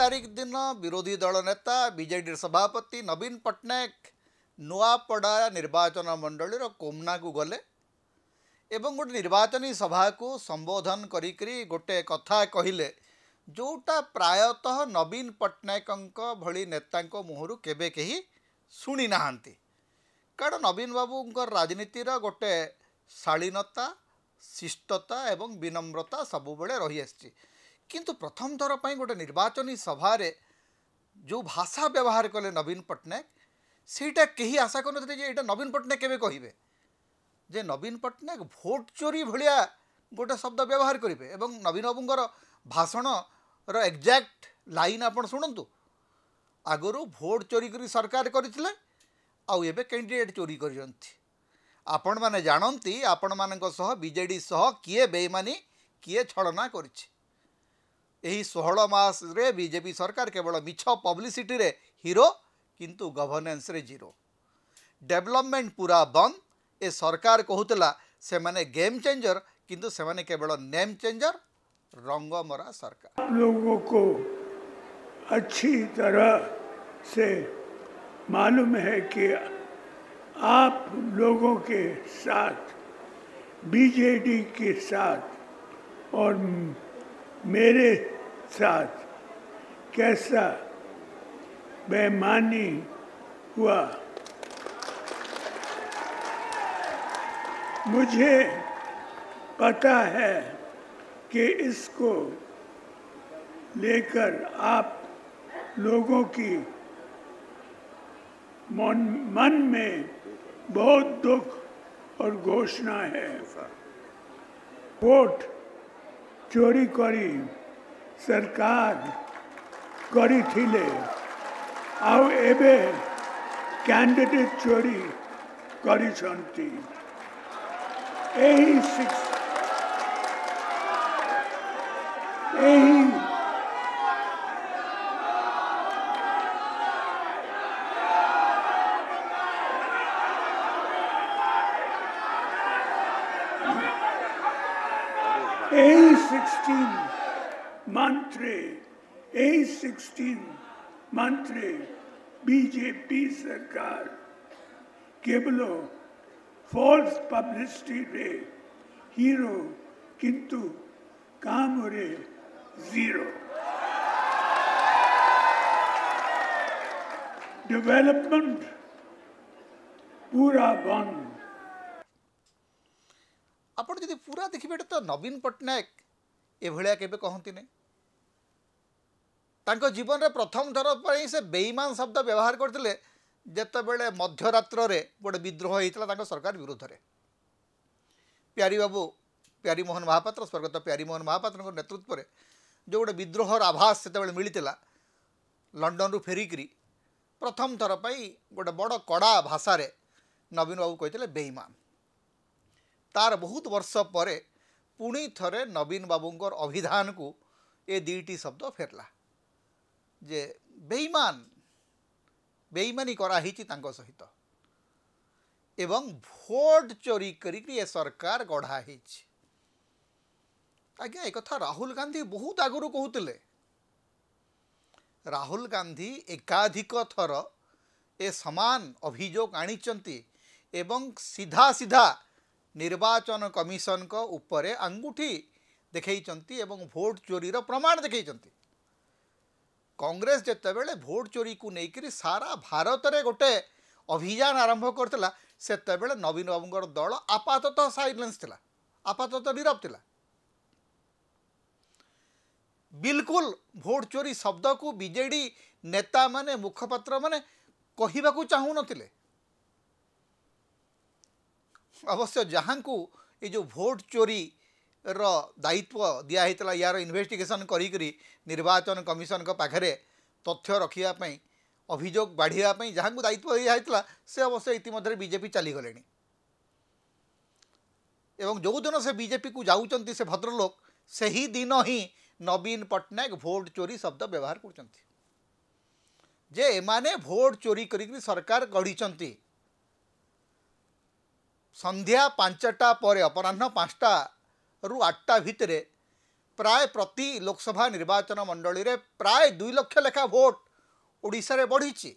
तारिख दिन विरोधी दल नेता बीजेडी सभापति नवीन पट्टनायक नुआपड़ा निर्वाचन मंडल कोमना को गले एवं गोटे निर्वाचनी सभा को संबोधन करी गोटे कथा कहले जोटा प्रायतः नवीन पट्टनायक भली नेता मुहर केबे कहीं शुणी नाहांती। कारण नवीन बाबू राजनीतिर गोटे शालीनता शिष्टता एवं विनम्रता सबुबले रही आसी किंतु प्रथम थर पर गोटे निर्वाचनी सभा जो भाषा व्यवहार कले नवीन पट्टनायक सेटा कहीं आशा करते ये नवीन पट्टनायक केबे कहिबे जे नवीन पट्टनायक भोट चोरी भलिया गोटे शब्द व्यवहार करेंगे एवं नवीन बाबूंकर भाषण रो एग्जैक्ट लाइन आपण शुणु आगु भोट चोरी करी सरकार करथिले आउ एबे कैंडिडेट चोरी करजंती। आपण माने जानती आपण मानक सह बीजेडी सह किए बेईमानी किए छलना करिछि। एही 16 मास रे बीजेपी सरकार केवल मिछ पब्लिसिटी रे हीरो किंतु गवर्नेंस रे जीरो। डेवलपमेंट पूरा बंद। ए सरकार कहूतला से माने गेम चेंजर किंतु से माने केवल नेम चेंजर रंगमरा सरकार। लोगों को अच्छी तरह से मालूम है कि आप लोगों के साथ बीजेडी के साथ और मेरे साथ कैसा बेईमानी हुआ। मुझे पता है कि इसको लेकर आप लोगों की मन में बहुत दुख और घोषणा है। वोट चोरी करी सरकार करी थिले आउ एबे कैंडिडेट चोरी करी छंती। एही यही 16 मंत्री बीजेपी सरकार केवल फॉल्स पब्लिसिटी रे हीरो किंतु काम रे जीरो। डेवलपमेंट पूरा बंद। आपण जदि पूरा देखिबे तो नवीन पट्टनायक एभलिया केबे कहंती ने। तांको जीवन रे प्रथम थर पर से बेईमान शब्द व्यवहार करथिले जेतेबेले मध्यरात्र रे गोटे विद्रोह होइतला तांको सरकार विरुद्ध रे। प्यारी बाबू प्यारी मोहन महापात्र स्वर्गत प्यारी मोहन महापात्र नेतृत्व में जो गोटे विद्रोहर आभास से मिलता लंडन रु फेरिकी प्रथम थर पर गोटे बड़ कड़ा भाषा रे नवीन बाबू कहते बेईमान। तार बहुत वर्ष पर पुणी थरे नवीन बाबूंकर अभिधान को ये दुईटी शब्द फेरला जे बेईमान बेईमानी कराही सहित एवं भोट चोरी करी सरकार गढ़ाही। आज्ञा एक कथा राहुल गांधी बहुत आगुरी कहते। राहुल गांधी एकाधिक थर ए समान अभियोग आनिचंती एवं सीधा सीधा निर्वाचन कमिशन को ऊपर अंगूठी देखैचंती एवं भोट चोरीर प्रमाण देखैचंती। कांग्रेस जेतेबेले भोट चोरी को लेकर सारा भारत रे गोटे अभियान आरंभ करथिला सेतेबेले नवीन बाबूंकर दल आपाततः साइलेंस थिला, आपाततः नीरव थिला। बिल्कुल भोट चोरी शब्द को बीजेडी नेता माने मुखपात्र माने कहिबाकू चाहू नथिले। अवश्य जहां को ये जो भोट चोरी रो दायित्व दिया होता यार इन्वेस्टिगेशन करी निर्वाचन कमिशन को पाखरे तथ्य रखिया पई अभियोग बढ़िया पई जहां को दायित्व दिया होता से अवश्य इतिमध्य बीजेपी चलीगले एवं जो दिन से बीजेपी को जाऊँच से भद्रलोक से ही दिन ही नवीन पट्टनायक भोट चोरी शब्द व्यवहार कर जे एमाने भोट चोरी करी सरकार गढ़ी। संध्या 5टा पर अपराह्न 5टा रु 8टा भितरे प्राय प्रति लोकसभा निर्वाचन मंडली रे प्राय 2 लाख लेखा भोट ओडिशा रे बढ़ी।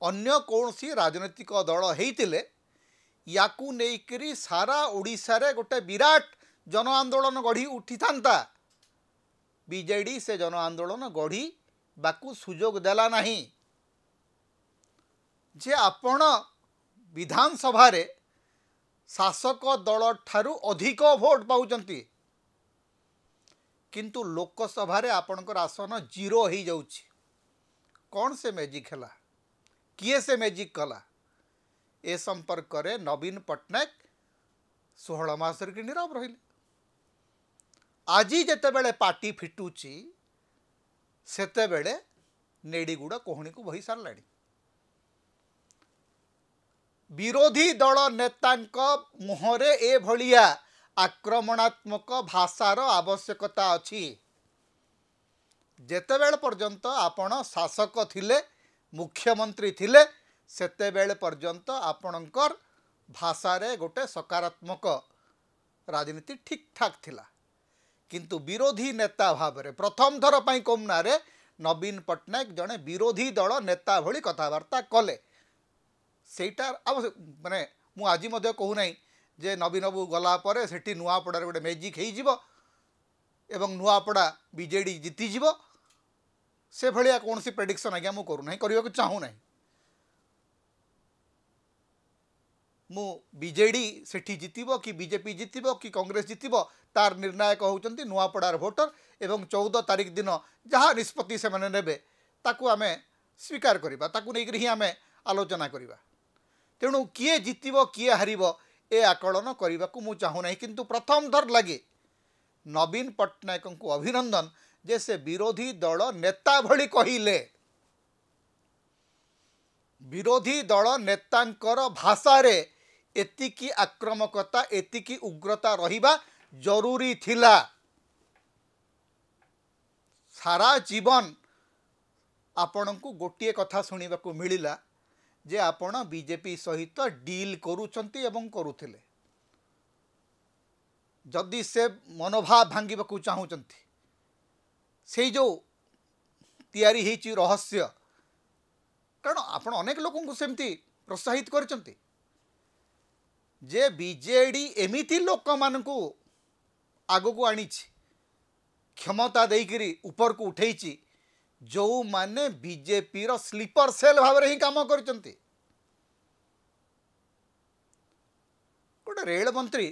अन्य कौनसी राजनीतिक दल हेइतिले याकू नेइकरी सारा ओडिशा रे गोटे विराट जन आंदोलन गढ़ी उठी थांता। बीजेडी से जन आंदोलन गढ़ी बाकू सुजोग देला नहीं जे आपण विधानसभा रे शासक दल ठारू अधिक भोट पाउचंती किंतु लोकसभा रे आपणकर आसन 0 हो जाउछि। कौन से मैजिक है, किए से मैजिक कला ए संपर्क रे नवीन पट्टनायक 16 मास की नीरव रहिले। आज जितेबले पार्टी फिटुची सेतेबेले नेड़ीगुड़ कोहणी को बही सारे। विरोधी दल नेतांक मुहरे ए भलिया आक्रमणात्मक भाषार आवश्यकता अछि। जेतेबेले पर्यंत आपण शासक थिले मुख्यमंत्री थिले सेतेबेले पर्यंत आपणकर भाषारे गोटे सकारात्मक राजनीति ठीक ठाक थिला किंतु विरोधी नेता भाव में प्रथम थर पर कोमनारे नवीन पट्टनायक जड़े विरोधी दल नेता भली कथबार्ता कले। सेटा माने मु आज कहूना जे नवीन बाबू गला परे सेठी नुआपड़ार गोटे मैजिक हो एवं नुआपड़ा बीजेडी जीतीज से भाया कौन सी प्रेडिक्शन आज्ञा मुझे करूना करने को चाहूना। मु बीजेडी सेठी जीतिबो कि बीजेपी जीतिबो कि कांग्रेस जीतिबो तार निर्णायक होउचंती नुआपड़ार भोटर एवं 14 तारीख दिन जहाँ निष्पत्ति से माने नेबे ताकू आमे स्वीकार करिबा ताकू नेकरी ही आमे आलोचना करिबा। तेणु किए जीतिबो किए हारिबो ए आकलन करने को मुझे चाहूना किंतु प्रथम थर लगे नवीन पट्टनायक को अभिनंदन जे से विरोधी दल नेता भली कहिले। विरोधी दल नेतांकर भाषा रे एतिकी आक्रामकता एतिकी उग्रता रहिबा जरूरी थिला। सारा जीवन आपण को गोटे कथा सुनिबा को मिलिला जे आपण बीजेपी सहित डील करूचंती एवं करूथिले। जदि से मनोभाव भांगिबा को चाहूचंती से जो तैयारी हेची रहस्य कारण आपण अनेक लोगों को सेमती प्रोत्साहित करचंती जे बीजेडी एमिति लोक मान को आगो को आनी क्षमता देकरी ऊपर को उठेची जो माने बीजेपी रो स्लीपर सेल भाव ही काम करचंती। गोटे रेल मंत्री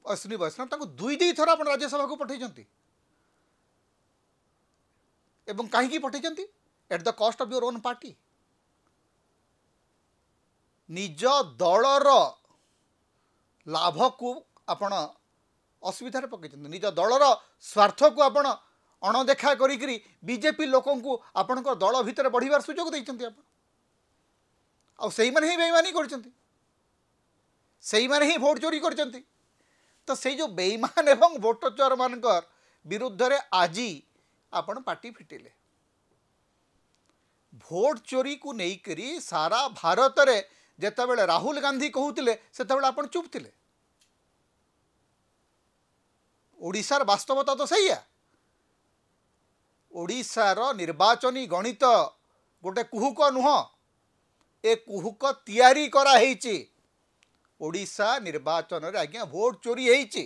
अश्विनी वैष्णव ताको 2 थर अपन राज्यसभा को पठेचंती एवं कहीं पठेचंती at the cost of your own party. निज दलर लाभ को आपण असुविधा पकड़ निज दलर स्वार्थ को आपण अणदेखा करी बीजेपी लोकों को आपण दल भितर बढ़िबार सुजोग देइचंती आपण आ सही माने ही बेईमानी करचंती सही माने ही भोट चोरी करचंती। तो से जो बेईमान एवं भोट चोर मानकर विरुद्ध रे आजी आपण पार्टी फिटिले। भोट चोरी को नेइकरी सारा भारत रे जेतेबेले राहुल गांधी कहूतिले सेतेबेले आपण चुप थिले। ओडिशार वास्तवता तो सही है। ओडिशार निर्वाचनी गणित गोटे कुहुक नुह ए कुहुक तैयारी करा हेची। ओडिशा निर्वाचन रे आज्ञा भोट चोरी हेची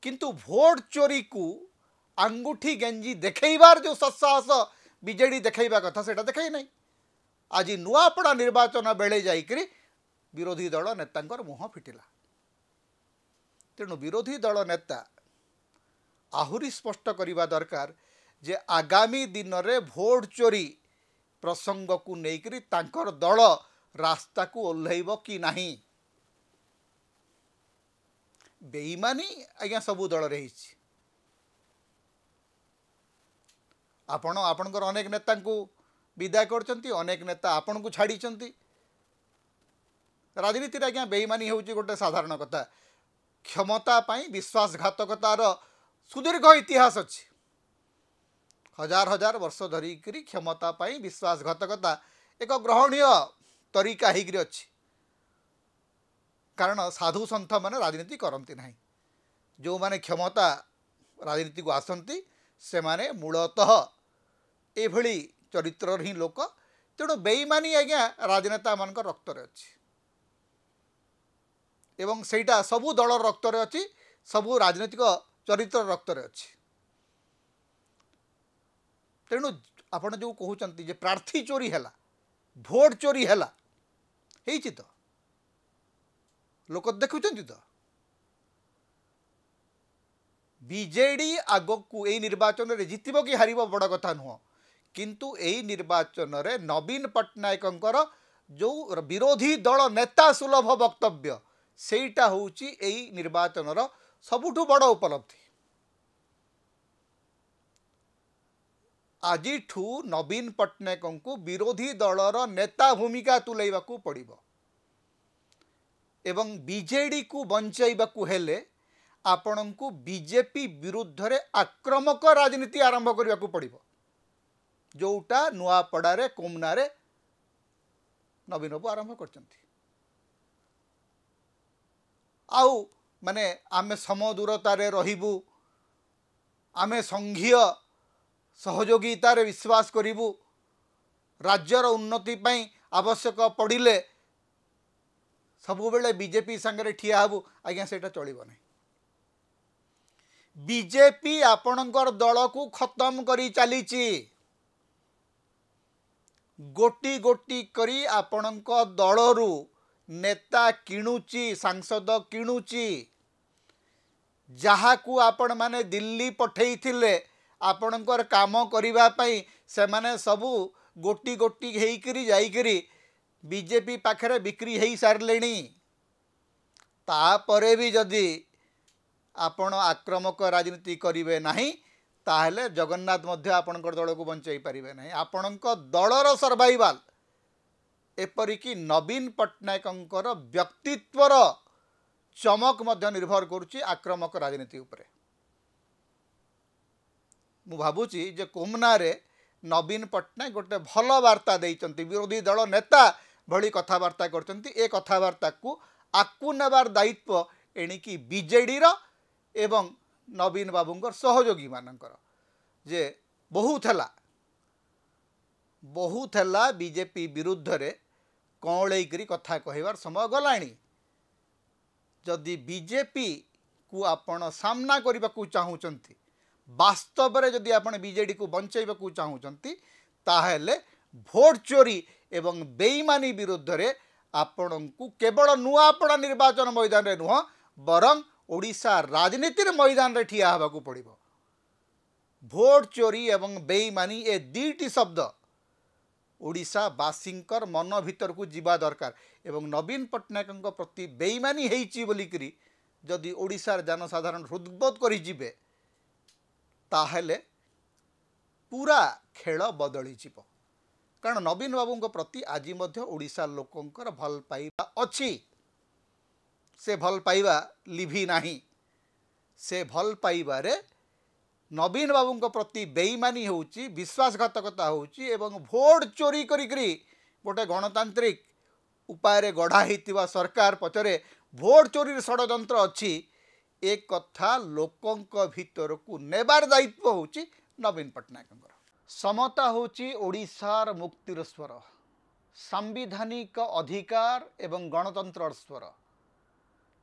किंतु भोट चोरी को अंगूठी गेंजी देखैबार जो सत्साहस बीजेडी देखैबा कथा सेटा देखै नहीं। आज नुआपड़ा निर्वाचन बेले जाइकरी विरोधी दल नेतांकर मुह फिटिला। तेणु विरोधी दल नेता आहुरी स्पष्ट करिबा दरकार जे आगामी दिन रे भोट चोरी प्रसंग को नेइकरी तांकर दल रास्ता को ओल्लैब कि नहीं। बेईमानी आज्ञा सबू दल रही आपण आपणकर अनेक नेता को विदाय करचंती अनेक नेता आपण को छाड़ी राजनीति आज्ञा बेईमानी होउची गोटे साधारण कथा। क्षमता पाई विश्वासघातकतार सुदीर्घ इतिहास अच्छी हजार हजार वर्ष धरिकी क्षमता पाई विश्वासघातकता एक ग्रहणीय तरीका होकर अच्छी कारण साधु सन्थ मैंने राजनीति करती ना जो माने क्षमता राजनीति को आसती से माने मूलतः एभली चरित्र ही लोक तेणु बेईमानी आज्ञा राजनेता मान रक्त अच्छी एवं सेटा सबू दल रक्त अच्छी सबू राजनीतिक चरित्र रक्त अच्छी तेणु आपण जो कहते जे प्रार्थी चोरी है भोट चोरी है तो लोक देखुं तो बीजेडी आगकू यही निर्वाचन में जितब कि हार बड़ कथा नुह किंतु यही निर्वाचन में नवीन पट्टनायक जो विरोधी दल नेता सुलभ वक्तव्य सेटा होउची यही निर्वाचन सबुठु बड़ उपलब्धि आज नवीन पट्टनायक को विरोधी दलर नेता भूमिका तुलैवाकू पड़िबो एवं बीजेडी को बंचाइबाकू हेले आपण को बीजेपी विरुद्ध रे आक्रमक राजनीति आरंभ करने को पड़ो जोटा नुआपड़ारे कोमनारे नवीन बाबू आरंभ कर माने आमे समदूरतारे रहिबु आमे संघीय सहयोगितार विश्वास करिबु राज्यर उन्नति पई आवश्यक पड़िले सबु बेले बीजेपी संगे ठिया हबु आज्ञा सेटा चलिबो नै बीजेपी आपणकर दल को खत्म करी चलीची गोटी गोटी करी आपणक दलरू नेता किणुची सांसद किणुची जहाँ को आपण माने दिल्ली पठेई थिले आपणकर काम करिबा पई से माने सबू गोटी गोटी हेइकरी जाइकरी बीजेपी पाखरे बिक्री हेई सारलेनी तापरे भी जदि आपण आक्रमक राजनीति करिवे नाही ताहले जगन्नाथ मध्य आपणकर दल को बंचाई पारिबे नाही आपणक दलर सर्वाइवाल एपरिकी नवीन पट्टनायकंकर व्यक्तित्वर चमक मध्य निर्भर करुच्ची आक्रमक राजनीति उपरे मु भाबुची जे कोमनारे नवीन पट्टनायक गोटे भल वार्ता देइचंती विरोधी दल नेता भली कथबार्ता करचंती ए कथबार्ता को आकु नेबार दायित्व एणिकी बीजेडी रो एवं नवीन बाबूंकर सहयोगी मानकर जे बहुत है बीजेपी विरुद्ध रे कौलैकरी कथा कहबार समय गलानी जदि बीजेपी को आपण सामना करने को चाहूँगी वास्तव में जदि आपण बीजेडी को बंचाइबा को चाहूँगी ताहले भोट चोरी एवं बेईमानी विरुद्ध रे आपण को केवल नुआपड़ा निर्वाचन मैदान रे नुह बरं ओडिशा राजनीतिर मैदान रे ठिया हबाकू पड़िबो भोट चोरी एवं बेईमानी ए दुईटी शब्द ओडिशा बासींकर मन भीतर को जीवा दरकार एवं नवीन पट्टनायक प्रति बेईमानी हेइची बोलिकरी जदि ओडिशार जनसाधारण हृदबोध करि जिबे ताहले पूरा खेल बदली जीव कारण नवीन बाबू प्रति आज मध्य ओडिशा लोकंकर भल पाइबा अछि से भल पाइबा लिभि नाही से भल पाइबारे नवीन बाबू प्रति बेईमानी होउची विश्वासघातकता होउची एवं भोट चोरी करी गोटे गणतांत्रिक उपाय गढ़ा होइतिबा सरकार पचरे भोट चोरी षड्यंत्र अछि एक कथा लोकंक भीतर को नेबार दायित्व होउची नवीन पट्टनायक समता होउची ओडिशार मुक्तिर स्वर सांविधानिक अधिकार एवं गणतंत्र स्वर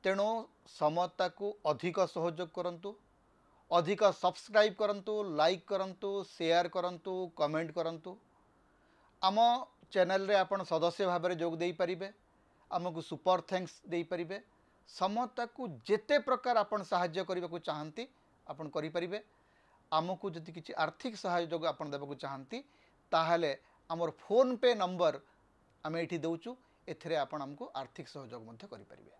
तेणु समता को अधिक सहयोग करंतु अधिक सब्सक्राइब करंतु लाइक करंतु शेयर करंतु कमेंट करंतु आम चैनल रे आपण सदस्य भाव में जोग दे पारिबे आमको सुपर थैंक्स दे पारिबे समता को जेते प्रकार आपण सहाय्य करबा को चाहंती आपण करि पारिबे आमको जदि किछि आर्थिक सहयोग आपण देबा को चाहंती ताहले हमर फोन पे नंबर आमे एठी दउचु एथरे आपण हमको आर्थिक सहयोग मध्य करि पारिबे।